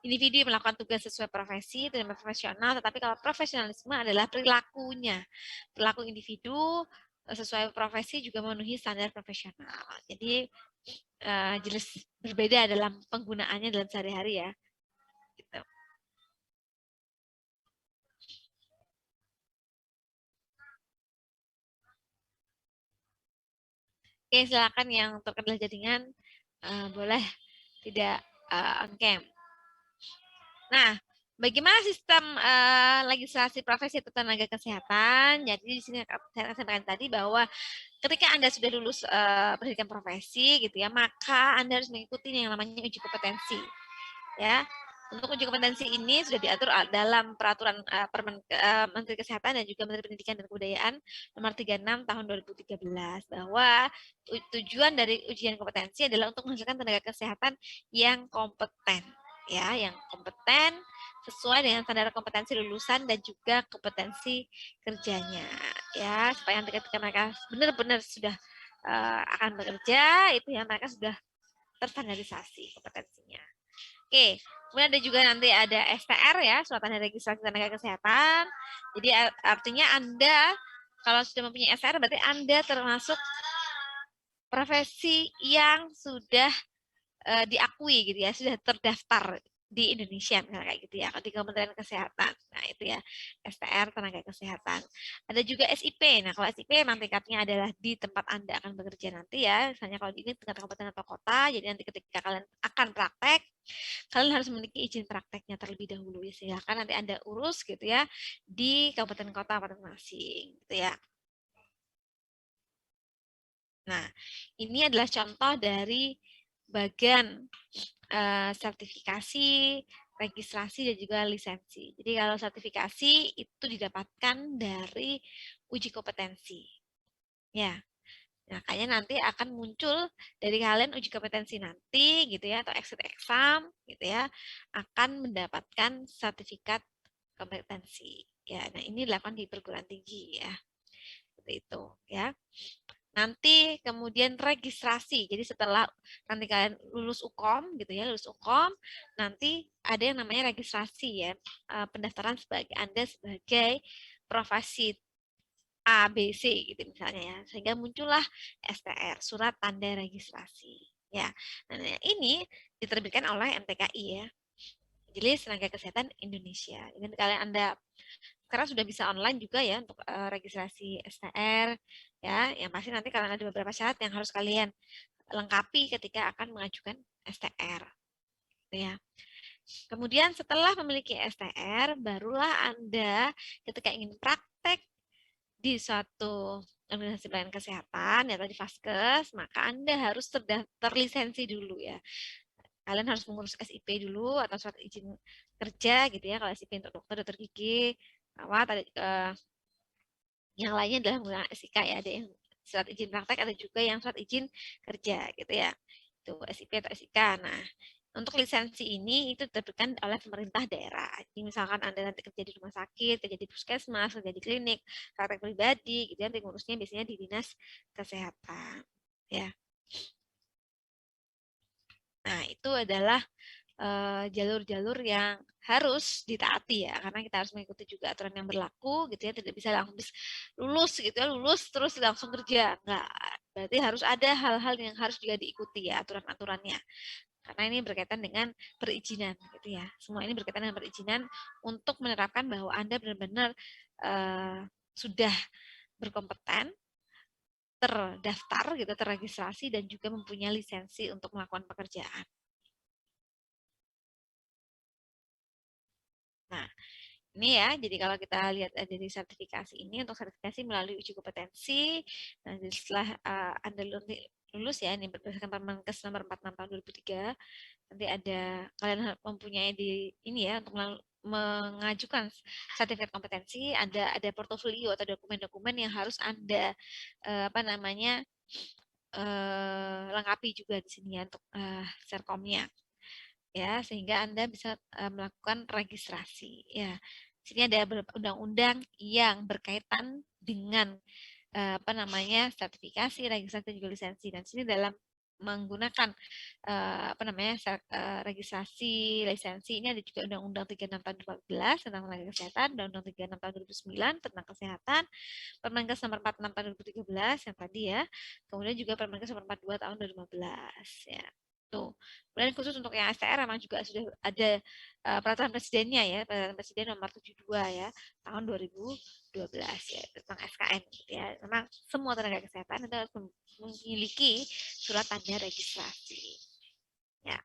individu yang melakukan tugas sesuai profesi dan profesional, tetapi kalau profesionalisme adalah perilakunya. Perilaku individu sesuai profesi juga memenuhi standar profesional. Jadi jelas berbeda dalam penggunaannya dalam sehari-hari ya. Gitu. Oke, silakan yang terkendala jaringan boleh tidak on cam. Nah, bagaimana sistem legislasi profesi atau tenaga kesehatan? Jadi di sini saya sampaikan tadi bahwa ketika Anda sudah lulus pendidikan profesi gitu ya, maka Anda harus mengikuti yang namanya uji kompetensi. Ya. Untuk uji kompetensi ini sudah diatur dalam peraturan Menteri Kesehatan dan juga Menteri Pendidikan dan Kebudayaan nomor 36 tahun 2013 bahwa tujuan dari ujian kompetensi adalah untuk menghasilkan tenaga kesehatan yang kompeten ya, yang kompeten sesuai dengan standar kompetensi lulusan dan juga kompetensi kerjanya ya, supaya nanti ketika mereka benar-benar sudah akan bekerja itu ya mereka sudah terstandarisasi kompetensinya. Oke, kemudian ada juga nanti ada STR ya, surat tanda registrasi tenaga kesehatan. Jadi artinya Anda kalau sudah mempunyai STR berarti Anda termasuk profesi yang sudah diakui gitu ya, sudah terdaftar di Indonesia misalnya kayak gitu ya, di Kementerian Kesehatan. Nah, itu ya STR tenaga kesehatan. Ada juga SIP. Nah, kalau SIP memang tingkatnya adalah di tempat Anda akan bekerja nanti ya. Misalnya kalau ini tingkat kabupaten atau kota, jadi nanti ketika kalian akan praktek, kalian harus memiliki izin prakteknya terlebih dahulu ya. Silahkan nanti Anda urus gitu ya di kabupaten kota masing-masing gitu ya. Nah, ini adalah contoh dari bagian sertifikasi, registrasi, dan juga lisensi. Jadi kalau sertifikasi itu didapatkan dari uji kompetensi. Ya, makanya nanti akan muncul dari kalian uji kompetensi nanti gitu ya, atau exit exam gitu ya, akan mendapatkan sertifikat kompetensi. Ya, nah ini dilakukan di perguruan tinggi ya. Seperti itu ya. Nanti kemudian registrasi. Jadi setelah nanti kalian lulus UKOM gitu ya, lulus UKOM, nanti ada yang namanya registrasi ya, pendaftaran sebagai Anda sebagai profesi A, B, C gitu misalnya ya. Sehingga muncullah STR, surat tanda registrasi. Ya. Nah, ini diterbitkan oleh MTKI ya. Majelis Tenaga Kesehatan Indonesia. Jadi kalian Anda sekarang sudah bisa online juga ya untuk registrasi STR ya. Yang pasti nanti kalian ada beberapa syarat yang harus kalian lengkapi ketika akan mengajukan STR. Gitu ya. Kemudian setelah memiliki STR, barulah Anda ketika ingin praktek di suatu organisasi pelayanan kesehatan ya tadi Vaskes, maka Anda harus terlisensi dulu ya. Kalian harus mengurus SIP dulu atau surat izin kerja gitu ya. Kalau SIP untuk dokter gigi, perawat, ada yang lainnya adalah menggunakan SIK ya. Ada yang surat izin praktek, ada juga yang surat izin kerja gitu ya. Itu SIP atau SIK. Nah, untuk lisensi ini itu diterbitkan oleh pemerintah daerah. Jadi misalkan Anda nanti kerja di rumah sakit, kerja di puskesmas, kerja di klinik, praktek pribadi, gitu ya, nanti ngurusnya biasanya di dinas kesehatan. Ya. Nah, itu adalah jalur-jalur yang harus ditaati ya, karena kita harus mengikuti juga aturan yang berlaku gitu ya, tidak bisa langsung lulus gitu ya, lulus terus langsung kerja, enggak. Berarti harus ada hal-hal yang harus juga diikuti ya, aturan-aturannya. Karena ini berkaitan dengan perizinan gitu ya. Semua ini berkaitan dengan perizinan untuk menerapkan bahwa Anda benar-benar sudah berkompeten, terdaftar gitu, terregistrasi dan juga mempunyai lisensi untuk melakukan pekerjaan. Nah, ini ya, jadi kalau kita lihat dari sertifikasi ini, untuk sertifikasi melalui uji kompetensi, nah setelah Anda lulus ya, ini berdasarkan Permenkes nomor 46 tahun 2003, nanti ada kalian mempunyai di ini ya, untuk mengajukan sertifikat kompetensi, ada portofolio atau dokumen-dokumen yang harus Anda apa namanya lengkapi juga di sini ya, untuk Serkomnya ya, sehingga Anda bisa melakukan registrasi ya. Sini ada beberapa undang-undang yang berkaitan dengan apa namanya sertifikasi, registrasi dan juga lisensi. Dan sini dalam menggunakan apa namanya registrasi, lisensi, ini ada juga Undang-Undang 36 tahun 2014 tentang tenaga kesehatan, Undang-Undang 36 tahun 2009 tentang kesehatan, Permenkes nomor 46 tahun 2013 yang tadi ya. Kemudian juga Permenkes nomor 42 tahun 2015 ya. Tuh. Kemudian khusus untuk yang STR memang juga sudah ada peraturan presidennya ya, peraturan presiden nomor 72 ya, tahun 2012 ya, tentang SKN gitu ya. Memang semua tenaga kesehatan itu harus memiliki surat tanda registrasi. Ya.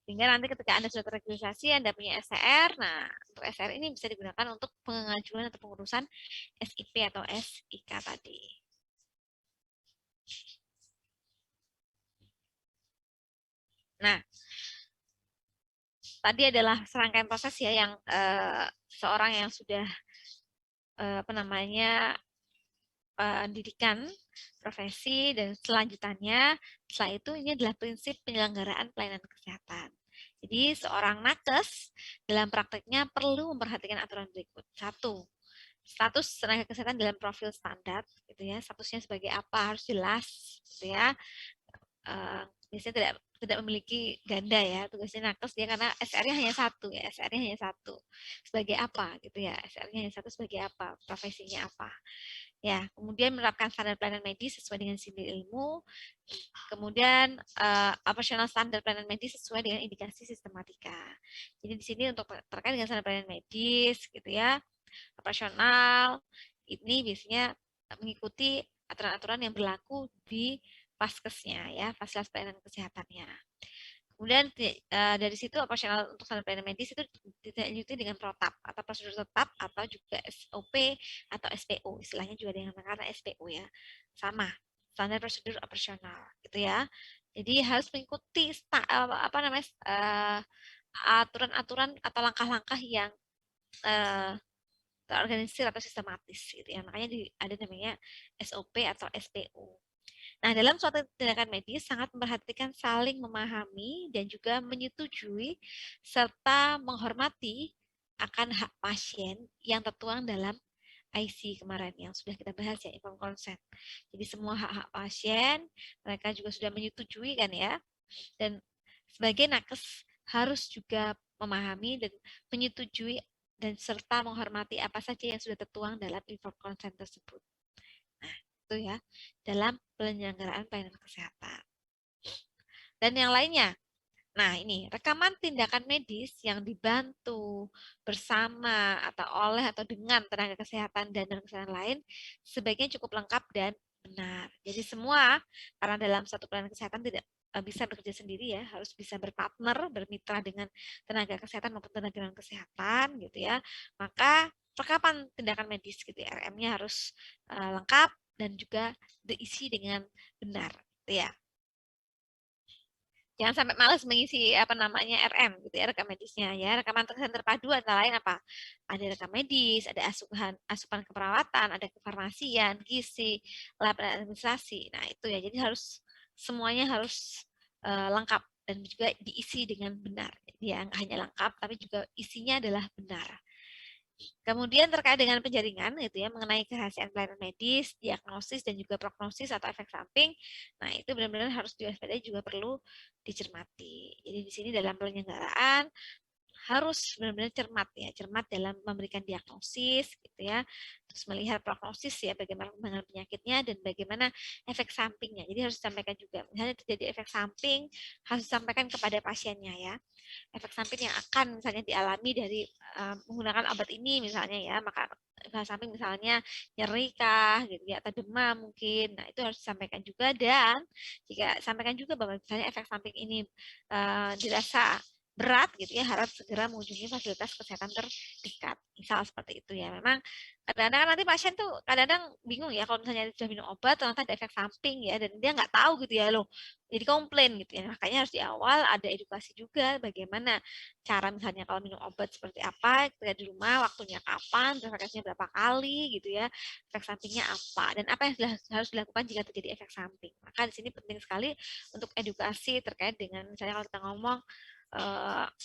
Sehingga nanti ketika Anda sudah terregistrasi, Anda punya STR, nah untuk STR ini bisa digunakan untuk pengajuan atau pengurusan SIP atau SIK tadi. Nah, tadi adalah serangkaian proses ya yang seorang yang sudah apa namanya pendidikan profesi dan selanjutannya setelah itu ini adalah prinsip penyelenggaraan pelayanan kesehatan. Jadi seorang nakes dalam prakteknya perlu memperhatikan aturan berikut. Satu, status tenaga kesehatan dalam profil standar, gitu ya. Statusnya sebagai apa harus jelas, gitu ya. Biasanya tidak memiliki ganda ya tugasnya nakes dia, karena SR-nya hanya satu ya, SR-nya hanya satu. Sebagai apa gitu ya, SR-nya hanya satu sebagai apa, profesinya apa. Ya, kemudian menerapkan standar pelayanan medis sesuai dengan sini ilmu. Kemudian operasional standar pelayanan medis sesuai dengan indikasi sistematika. Jadi di sini untuk terkait dengan standar pelayanan medis gitu ya, operasional ini biasanya mengikuti aturan-aturan yang berlaku di Paskesnya ya, fasilitas pelayanan kesehatannya. Kemudian dari situ operasional untuk standar pelayanan medis itu dilanjuti dengan protap atau prosedur tetap atau juga SOP atau SPO, istilahnya juga dengan karena SPO ya, sama standar prosedur operasional gitu ya. Jadi harus mengikuti apa namanya aturan-aturan atau langkah-langkah yang terorganisir atau sistematis gitu ya. Makanya ada namanya SOP atau SPO. Nah, dalam suatu tindakan medis sangat memperhatikan saling memahami dan juga menyetujui serta menghormati akan hak pasien yang tertuang dalam IC kemarin yang sudah kita bahas ya, informed consent. Jadi semua hak-hak pasien mereka juga sudah menyetujui kan ya. Dan sebagai nakes harus juga memahami dan menyetujui dan serta menghormati apa saja yang sudah tertuang dalam informed consent tersebut. Nah, itu ya, dalam penyelenggaraan pelayanan kesehatan. Dan yang lainnya, nah ini, rekaman tindakan medis yang dibantu bersama atau oleh atau dengan tenaga kesehatan dan kesehatan lain sebaiknya cukup lengkap dan benar. Jadi semua, karena dalam satu pelayanan kesehatan tidak bisa bekerja sendiri ya, harus bisa berpartner, bermitra dengan tenaga kesehatan maupun tenaga kesehatan gitu ya. Maka rekaman tindakan medis gitu ya, RM-nya harus lengkap dan juga diisi dengan benar gitu ya. Jangan sampai males mengisi apa namanya RM gitu ya, rekam medisnya ya. Rekaman terpadu antara lain apa? Ada rekam medis, ada asupan keperawatan, ada kefarmasian, gizi, lab dan administrasi. Nah, itu ya. Jadi harus semuanya harus lengkap dan juga diisi dengan benar. Dia nggak hanya lengkap, tapi juga isinya adalah benar. Kemudian terkait dengan penjaringan gitu ya mengenai kerahasiaan pelayanan medis, diagnosis dan juga prognosis atau efek samping. Nah, itu benar-benar harus diwaspadai juga perlu dicermati. Jadi di sini dalam penyelenggaraan harus benar-benar cermat ya, cermat dalam memberikan diagnosis gitu ya. Terus melihat prognosis ya bagaimana penanganan penyakitnya dan bagaimana efek sampingnya. Jadi harus disampaikan juga. Misalnya terjadi efek samping harus disampaikan kepada pasiennya ya. Efek samping yang akan misalnya dialami dari menggunakan obat ini misalnya ya, maka efek samping misalnya nyeri kah gitu ya atau demam mungkin. Nah, itu harus disampaikan juga dan jika sampaikan juga bahwa misalnya efek samping ini dirasa berat gitu ya harap segera mengunjungi fasilitas kesehatan terdekat misal seperti itu ya. Memang kadang-kadang nanti pasien tuh kadang-kadang bingung ya kalau misalnya sudah minum obat ternyata ada efek samping ya dan dia nggak tahu gitu ya loh, jadi komplain gitu ya. Makanya harus di awal ada edukasi juga bagaimana cara misalnya kalau minum obat seperti apa ketika di rumah, waktunya kapan, refleksinya berapa kali gitu ya, efek sampingnya apa dan apa yang harus dilakukan jika terjadi efek samping. Maka di sini penting sekali untuk edukasi terkait dengan misalnya kalau kita ngomong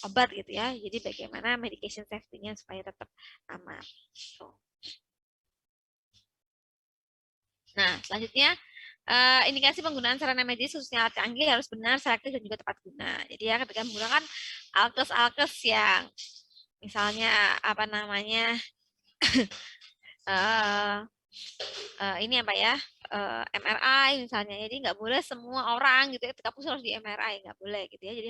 obat gitu ya. Jadi bagaimana medication safety-nya supaya tetap aman. So. Nah, selanjutnya indikasi penggunaan sarana medis khususnya alat canggih harus benar, selektif dan juga tepat guna. Jadi ya ketika menggunakan alkes-alkes yang misalnya apa namanya uh, ini apa ya MRI misalnya, jadi nggak boleh semua orang gitu ya ketika pusing harus di MRI, nggak boleh gitu ya. Jadi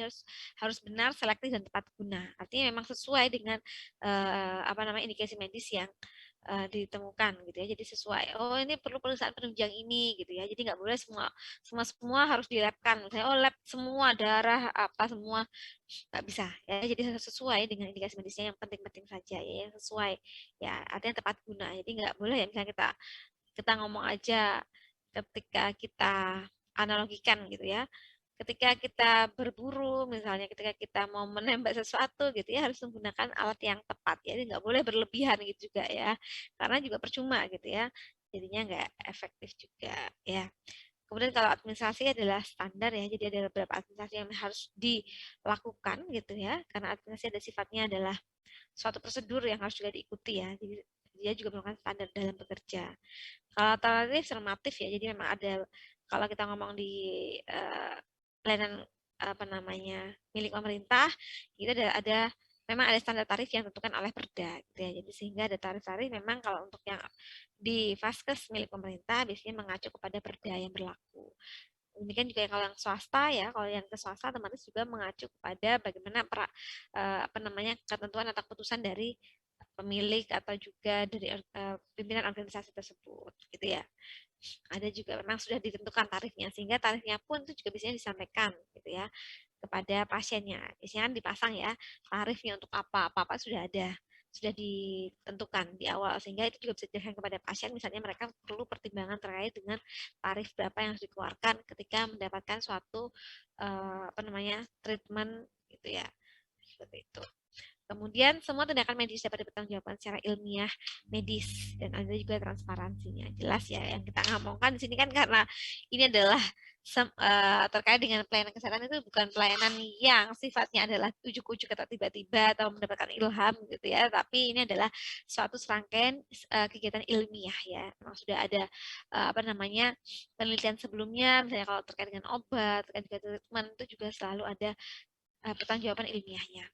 harus benar, selektif dan tepat guna. Artinya memang sesuai dengan apa namanya indikasi medis yang ditemukan gitu ya. Jadi sesuai. Oh ini perlu pemeriksaan penunjang ini gitu ya. Jadi nggak boleh semua harus dilabkan. Misalnya oh lab semua darah apa semua nggak bisa ya. Jadi sesuai dengan indikasi medisnya yang penting-penting saja ya yang sesuai ya artinya tepat guna. Jadi nggak boleh ya misalnya kita kita ngomong aja ketika kita analogikan gitu ya. Ketika kita berburu, misalnya ketika kita mau menembak sesuatu gitu ya, harus menggunakan alat yang tepat ya. Jadi nggak boleh berlebihan gitu juga ya. Karena juga percuma gitu ya. Jadinya nggak efektif juga ya. Kemudian kalau administrasi adalah standar ya, jadi ada beberapa administrasi yang harus dilakukan gitu ya, karena administrasi ada sifatnya adalah suatu prosedur yang harus juga diikuti ya. Jadi dia juga merupakan standar dalam bekerja. Kalau alternatif normatif ya, jadi memang ada kalau kita ngomong di pelayanan apa namanya milik pemerintah, itu ada memang ada standar tarif yang ditentukan oleh Perda gitu ya. Jadi sehingga ada tarif-tarif memang kalau untuk yang di Vaskes milik pemerintah biasanya mengacu kepada Perda yang berlaku. Demikian juga kalau yang swasta ya, kalau yang ke swasta otomatis juga mengacu kepada bagaimana apa namanya ketentuan atau keputusan dari pemilik atau juga dari pimpinan organisasi tersebut gitu ya. Ada juga memang sudah ditentukan tarifnya sehingga tarifnya pun itu juga biasanya disampaikan gitu ya kepada pasiennya. Biasanya kan dipasang ya tarifnya untuk apa sudah ada, sudah ditentukan di awal sehingga itu juga bisa dijelaskan kepada pasien misalnya mereka perlu pertimbangan terkait dengan tarif berapa yang harus dikeluarkan ketika mendapatkan suatu apa namanya treatment gitu ya. Seperti itu. Kemudian semua tindakan medis dapat dipertanggungjawabkan secara ilmiah medis dan ada juga transparansinya. Jelas ya yang kita ngomongkan di sini kan karena ini adalah terkait dengan pelayanan kesehatan itu bukan pelayanan yang sifatnya adalah ujuk-ujuk atau tiba-tiba atau mendapatkan ilham gitu ya, tapi ini adalah suatu serangkaian kegiatan ilmiah ya. Memang sudah ada apa namanya penelitian sebelumnya, misalnya kalau terkait dengan obat, terkait dengan treatment itu juga selalu ada pertanggungjawaban ilmiahnya.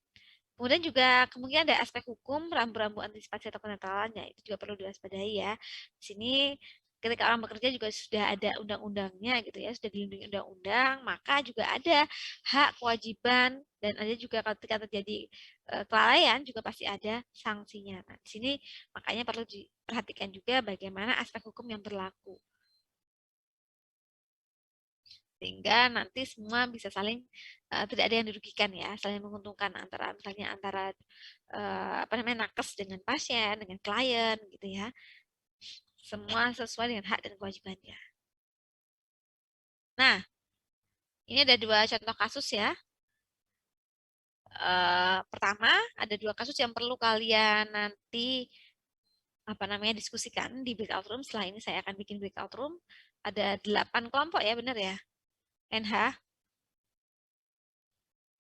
Kemudian juga kemungkinan ada aspek hukum, rambu-rambu antisipasi atau penetralan, ya itu juga perlu diwaspadai ya. Di sini ketika orang bekerja juga sudah ada undang-undangnya gitu ya, sudah dilindungi undang-undang, maka juga ada hak, kewajiban, dan ada juga ketika terjadi kelalaian juga pasti ada sanksinya. Nah, di sini makanya perlu diperhatikan juga bagaimana aspek hukum yang berlaku sehingga nanti semua bisa saling tidak ada yang dirugikan ya, saling menguntungkan antara misalnya antara apa namanya nakes dengan pasien, dengan klien gitu ya. Semua sesuai dengan hak dan kewajibannya. Nah, ini ada dua contoh kasus ya. Pertama, ada dua kasus yang perlu kalian nanti apa namanya diskusikan di breakout room. Setelah ini saya akan bikin breakout room. Ada 8 kelompok ya, benar ya? NH.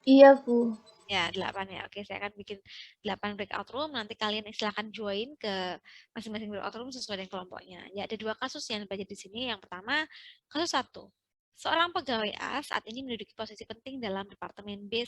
Iya, Bu. Ya, 8 ya. Oke, saya akan bikin 8 breakout room. Nanti kalian silakan join ke masing-masing breakout room sesuai dengan kelompoknya. Ya, ada 2 kasus yang belajar di sini. Yang pertama, kasus 1. Seorang pegawai A saat ini menduduki posisi penting dalam departemen B